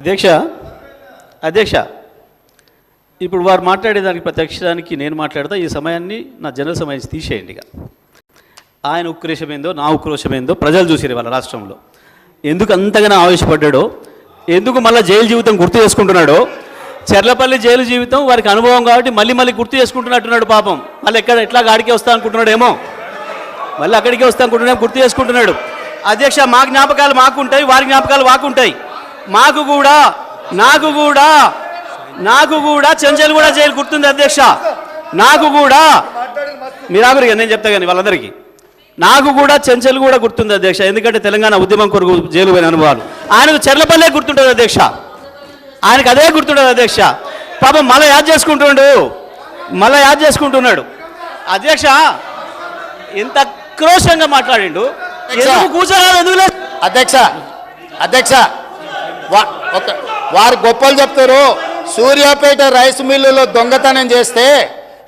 అధ్యక్ష అధ్యక్ష ఇప్పుడు వారు మాట్లాడేదానికి ప్రత్యక్షానికి నేను మాట్లాడతా. ఈ సమయాన్ని నా జనరల్ సమయం తీసేయండి. ఇక ఆయన ఉక్రోషమేందో నా ఉక్రోషమేందో ప్రజలు చూసారు వాళ్ళ రాష్ట్రంలో. ఎందుకు అంతగానో ఆవేశపడ్డాడో, ఎందుకు మళ్ళీ జైలు జీవితం గుర్తు చేసుకుంటున్నాడో. చెర్లపల్లి జైలు జీవితం వారికి అనుభవం కాబట్టి మళ్ళీ మళ్ళీ గుర్తు చేసుకుంటున్నట్టున్నాడు. పాపం మళ్ళీ ఎట్లా గాడికి వస్తా అనుకుంటున్నాడేమో, మళ్ళీ అక్కడికే వస్తా అనుకుంటున్నాడు, గుర్తు చేసుకుంటున్నాడు. అధ్యక్ష, మా జ్ఞాపకాలు మాకుంటాయి, వారి జ్ఞాపకాలు వాకుంటాయి. నాకు కూడా చెంచల్గూడ జైలు గుర్తుంది అధ్యక్ష. నాకు కూడా మీరాగురిగా నేను చెప్తా కానీ వాళ్ళందరికీ నాకు కూడా చెంచల్గూడ గుర్తుంది అధ్యక్ష. ఎందుకంటే తెలంగాణ ఉద్యమం కొరకు జైలు పోయిన అనుభవాలు. ఆయనకు చెర్లపల్లె గుర్తుంటుంది అధ్యక్ష, ఆయనకు అదే గుర్తుంటుంది అధ్యక్ష. పాపం మళ్ళీ యాద్ చేసుకుంటున్నాడు అధ్యక్ష. ఎంత క్రోషంగా మాట్లాడిండు, కూర్చోరాదు ఎందుకు లేదు అధ్యక్ష వారు గొప్పలు చెప్తారు. సూర్యాపేట రైస్ మిల్లులో దొంగతనం చేస్తే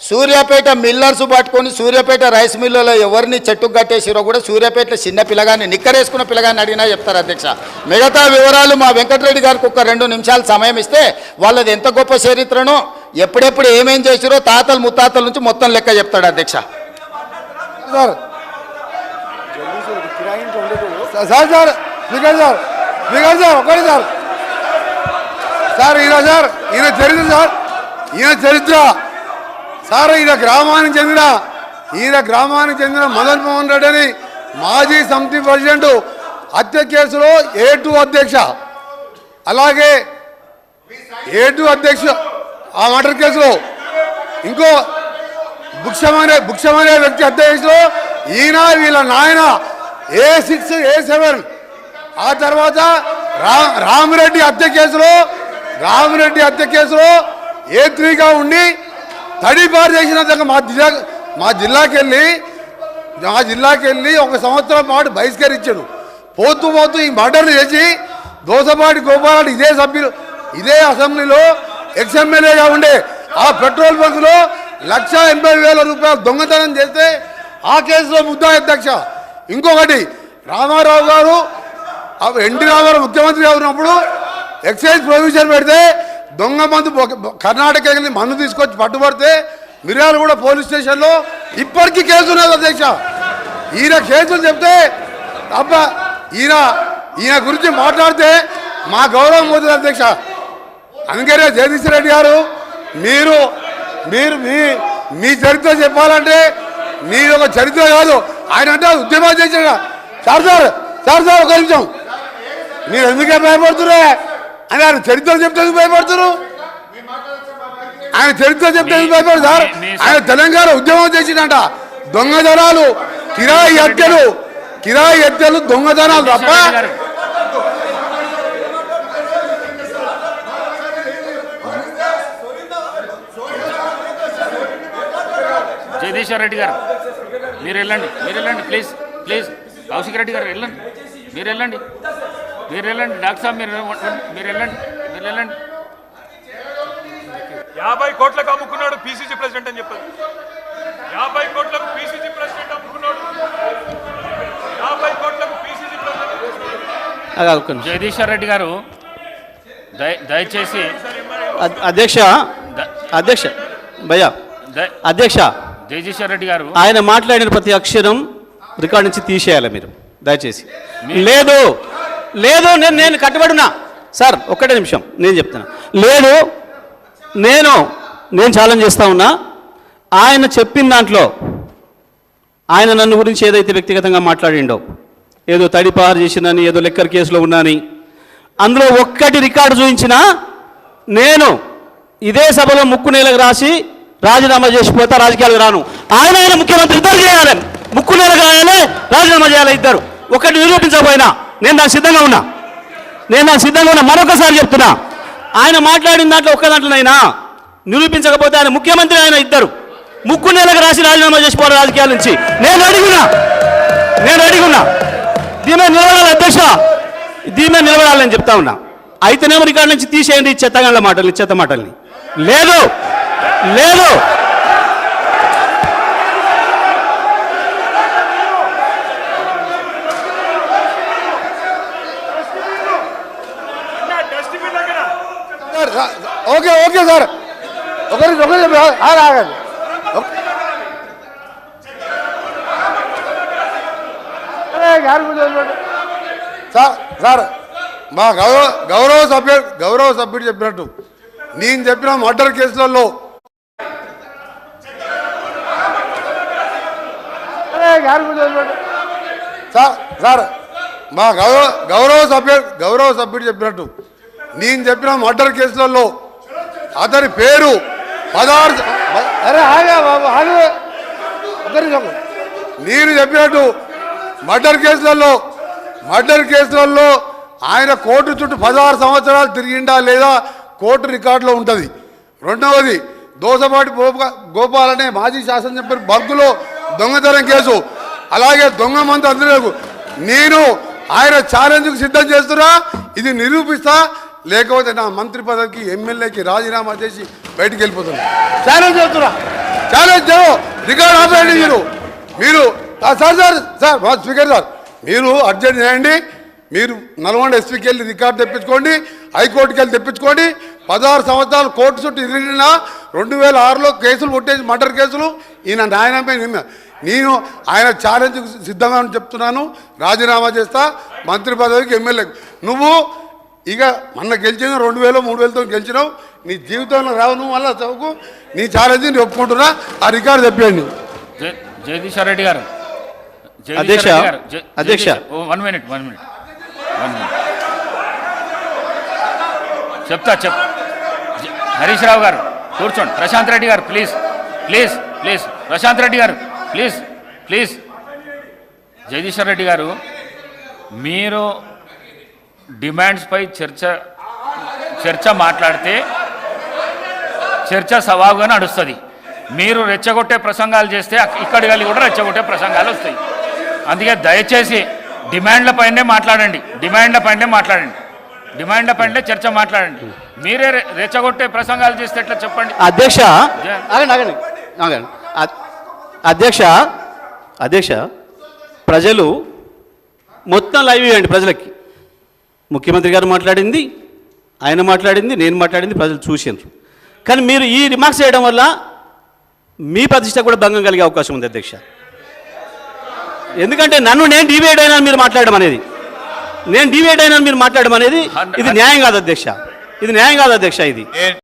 సూర్యాపేట మిల్లర్స్ పట్టుకొని సూర్యాపేట రైస్ మిల్లులో ఎవరిని చెట్టుకు కట్టేసిరో కూడా సూర్యాపేటలో చిన్న పిల్లగాన్ని నిక్కరేసుకున్న పిల్లగాన్ని అడిగినా చెప్తారు అధ్యక్ష. మిగతా వివరాలు మా వెంకటరెడ్డి గారికి ఒక 2 నిమిషాలు సమయం ఇస్తే వాళ్ళది ఎంత గొప్ప చరిత్రనో ఎప్పుడెప్పుడు ఏమేం చేసిరో తాతలు ముత్తాతల నుంచి మొత్తం లెక్క చెప్తాడు అధ్యక్ష. ఈయన చరిత్ర సార్, ఈయన గ్రామానికి చెందిన మదన్ మోహన్ రెడ్డి అని మాజీ సమితి ప్రెసిడెంట్ హత్య కేసులో A2 అధ్యక్ష, అలాగే A2 అధ్యక్ష ఆ మర్డర్ కేసులో ఇంకో భుక్షమనే వ్యక్తి హత్య కేసులో ఈయన వీళ్ళ నాయన A6 A7, ఆ తర్వాత రామిరెడ్డి హత్య కేసులో A3గా ఉండి తడిపారు చేసిన మా జిల్లాకి వెళ్ళి 1 సంవత్సరం పాటు బహిష్కరించాడు. పోతూ ఈ మర్డర్లు చేసి దోసపాటి గోపాలని ఇదే అసెంబ్లీలో ఎక్స్ఎమ్మెల్యేగా ఉండే ఆ పెట్రోల్ బంకులో 1,80,000 రూపాయలు దొంగతనం చేస్తే ఆ కేసులో ముద్దాయి అధ్యక్ష. ఇంకొకటి రామారావు గారు ఎన్టీ రామారావు ముఖ్యమంత్రిగా ఉన్నప్పుడు ఎక్సైజ్ ప్రొవిజన్ పెడితే దొంగ మందు కర్ణాటక వెళ్ళి మందు తీసుకొచ్చి పట్టుబడితే మిర్యాలగూడ పోలీస్ స్టేషన్లో ఇప్పటికీ కేసు ఉన్నది అధ్యక్ష. ఈయన కేసులు చెప్తే తప్ప ఈయన గురించి మాట్లాడితే మా గౌరవం పోతుంది అధ్యక్ష. అందుకనే జగదీష్ రెడ్డి గారు మీరు మీ చరిత్ర చెప్పాలంటే మీరు ఒక చరిత్ర కాదు, ఆయన అంటే ఉద్యమాలు చేశాడు. సార్ ఒక నిమిషం, మీరు ఎందుకే భయపడుతురే అని ఆయన చరిత్ర చెప్తే భయపడుతున్నారు. ఆయన చరిత్ర చెప్తే భయపడదు సార్. ఆయన తెలంగాణ ఉద్యమం చేసిందంట. దొంగతనాలు, కిరాయి హత్యలు దొంగతనాలు తప్ప జగదీశ్వర్ రెడ్డి గారు మీరు వెళ్ళండి ప్లీజ్ కౌశిక్ రెడ్డి గారు మీరు వెళ్ళండి డాక్టర్ సాబ్ మీరు వెళ్ళండి 50 కోట్లకు అమ్ముకున్నాడు పిసిసి ప్రెసిడెంట్ అని చెప్పారు. 50 కోట్లకు పిసిసి ప్రెసిడెంట్ అమ్ముకున్నాడు. 50 కోట్లకు పిసిసి ప్రెసిడెంట్. జగదీశ్వర్ రెడ్డి గారు దయచేసి అధ్యక్ష జగదీశ్వర్ రెడ్డి గారు ఆయన మాట్లాడిన ప్రతి అక్షరం రికార్డ్ నుంచి తీసేయాలి మీరు దయచేసి. లేదు నేను కట్టుబడున్నా సార్. ఒక్కటే నిమిషం నేను చెప్తున్నా. లేదు నేను ఛాలెంజ్ చేస్తా ఉన్నా. ఆయన చెప్పిన దాంట్లో ఆయన నన్ను గురించి ఏదైతే వ్యక్తిగతంగా మాట్లాడిండో, ఏదో తడిపారు చేసిందని, ఏదో లెక్కర్ కేసులో ఉన్నాని, అందులో ఒక్కటి రికార్డు చూపించినా నేను ఇదే సభలో ముక్కు నేలకు రాసి రాజీనామా చేసిపోతా, రాజకీయాలకు రాను. ఆయన ముఖ్యమంత్రి ఇద్దరు చేయాలి, ముక్కు నేలకు రాయాలి, రాజీనామా చేయాలి ఇద్దరు. ఒకటి నిరూపించకపోయినా నేను దానికి సిద్ధంగా ఉన్నా. మరొకసారి చెప్తున్నా, ఆయన మాట్లాడిన దాంట్లో ఒక్క దాంట్లోనైనా నిరూపించకపోతే ఆయన ముఖ్యమంత్రి, ఆయన ఇద్దరు ముక్కు నేలకు రాసి రాజీనామా చేసిపోవాలి రాజకీయాల నుంచి. నేను అడిగున్నా దీని మీద నిలబడాలి అధ్యక్ష, దీని మీద నిలబడాలని చెప్తా ఉన్నా. అయితేనేమో రికార్డు నుంచి తీసేయండి చెత్త మాటల్ని. లేదు డస్ట్బిన్ ఓకే ఓకే సార్ ఒకరి ఆగండి సార్ సార్ మా గౌరవ సభ్యుడు చెప్పినట్టు నేను చెప్పిన మర్డర్ కేసులలో సార్ సార్ మా గౌరవ సభ్యుడు చెప్పినట్టు నేను చెప్పిన మర్డర్ కేసులలో అతని పేరు 16 అరే ఆగా బాబు ఆగు నేను చెప్పినట్టు మర్డర్ కేసులలో ఆయన కోర్టు చుట్టూ 16 సంవత్సరాలు తిరిగిండా లేదా కోర్టు రికార్డులో ఉంటుంది. రెండవది దోసపాటి గోపాల్ అనే మాజీ శాసనసభ్యుడు బల్కులో దొంగతనం కేసు, అలాగే దొంగ మంది అందరూ నేను ఆయన ఛాలెంజ్కు సిద్ధం చేస్తున్నా. ఇది నిరూపిస్తా, లేకపోతే నా మంత్రి పదవికి ఎమ్మెల్యేకి రాజీనామా చేసి బయటికి వెళ్ళిపోతున్నా. ఛాలెంజ్ చేస్తున్నా, ఛాలెంజ్ రికార్డ్ ఆపేయండి. మీరు సార్ మా స్పీకర్ సార్ మీరు అర్జెంట్ చేయండి. మీరు నల్గొండ ఎస్పీకి వెళ్ళి రికార్డు తెప్పించుకోండి, హైకోర్టుకి వెళ్ళి తెప్పించుకోండి. 16 సంవత్సరాలు కోర్టు చుట్టూ తిరిగిన 2006లో కేసులు కొట్టేసి మర్డర్ కేసులు ఈయన న్యాయమే. నేను ఆయన ఛాలెంజ్కి సిద్ధంగా చెప్తున్నాను, రాజీనామా చేస్తా మంత్రి పదవికి ఎమ్మెల్యేకి. నువ్వు ఇక మొన్న గెలిచిన 2000 3000తో గెలిచినావు, నీ జీవితంలో రావు. నువ్వు మళ్ళీ చదువుకు నీ ఛాలెంజ్ నేను ఒప్పుకుంటున్నా. ఆ రికార్డు చెప్పండి. జగదీశ్వర్ రెడ్డి గారు అధ్యక్ష 1 మినిట్ చెప్తా హరీష్ రావు గారు కూర్చోండి. ప్రశాంత్ రెడ్డి గారు ప్లీజ్ ప్రశాంత్ రెడ్డి గారు ప్లీజ్ జగదీశ్వర్ రెడ్డి గారు, మీరు డిమాండ్స్పై చర్చ మాట్లాడితే చర్చ సవాలుగా నడుస్తుంది. మీరు రెచ్చగొట్టే ప్రసంగాలు చేస్తే ఇక్కడి వెళ్ళి కూడా రెచ్చగొట్టే ప్రసంగాలు వస్తాయి. అందుకే దయచేసి డిమాండ్లపైనే మాట్లాడండి, డిమాండ్లపైనే చర్చ మాట్లాడండి. మీరే రెచ్చగొట్టే ప్రసంగాలు చేస్తే ఎట్లా చెప్పండి. అధ్యక్ష ప్రజలు మొత్తం లైవ్ ఇవ్వండి. ప్రజలకి ముఖ్యమంత్రి గారు మాట్లాడింది, ఆయన మాట్లాడింది, నేను మాట్లాడింది ప్రజలు చూసినారు. కానీ మీరు ఈ రిమార్క్స్ చేయడం వల్ల మీ ప్రతిష్ట కూడా భంగం కలిగే అవకాశం ఉంది అధ్యక్ష. ఎందుకంటే నేను డివైడ్ అయినా మీరు మాట్లాడడం అనేది ఇది న్యాయం కాదు అధ్యక్ష, ఇది